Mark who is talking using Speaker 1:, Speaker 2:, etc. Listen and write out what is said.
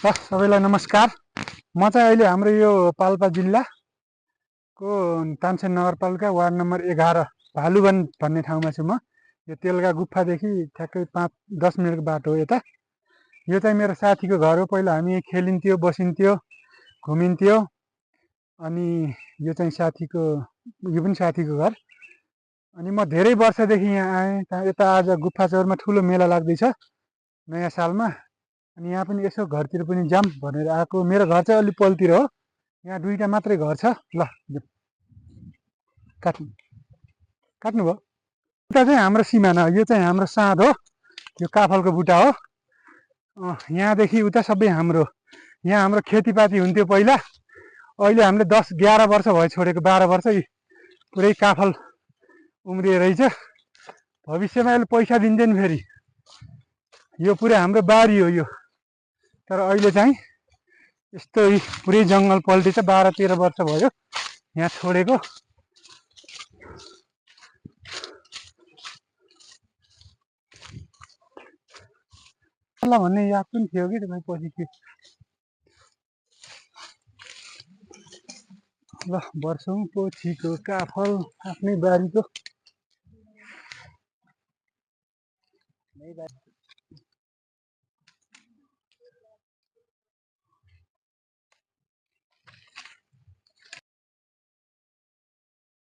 Speaker 1: सबैलाई नमस्कार। म चाहिँ अहिले हाम्रो यो पाल्पा जिल्लाको तानसेन नगरपालिका वार्ड नम्बर 11 भालुवन भन्ने ठाउँमा छु म। यो तेलका गुफादेखि ठ्याक्कै 5-10 मिनटको बाटो हो यता। यो चाहिँ मेरो साथीको घर हो। पहिला हामी खेलिन्थ्यो, बसिन्थ्यो, घुमिन्थ्यो। अनि यो चाहिँ यो पनि साथीको घर। अनि म धेरै वर्षदेखि यहाँ आएँ। यता आज गुफा चौरमा ठुलो मेला लाग्दैछ नयाँ सालमा। अनि यहाँ पनि यसो घरतिर पनि जाम भनेर आएको। मेरो घर चाहिँ अलि पल्तिर हो। यहाँ दुईटा मात्रै घर छ। ल काट्नुभयो। उता चाहिँ हाम्रो सिमाना हो। यो चाहिँ हाम्रो साँध हो। यो काफलको बुट्टा हो। यहाँदेखि उता सबै हाम्रो। यहाँ हाम्रो खेतीपाती हुन्थ्यो पहिला। अहिले हामीले 10-11 वर्ष भयो छोडेको, 12 वर्ष। पुरै काफल उम्रिए रहेछ। भविष्यमा यसले पैसा दिन्छ नि फेरि। यो पुरै हाम्रो बारी हो यो। तर अहिले चाहिँ यस्तो पुरै जङ्गल पल्टेछ। 12-13 वर्ष भयो यहाँ छोडेको। भन्ने याद पनि थियो कि तपाईँ पछि के। ल वर्षौँ पछिको काफल आफ्नै बारीको।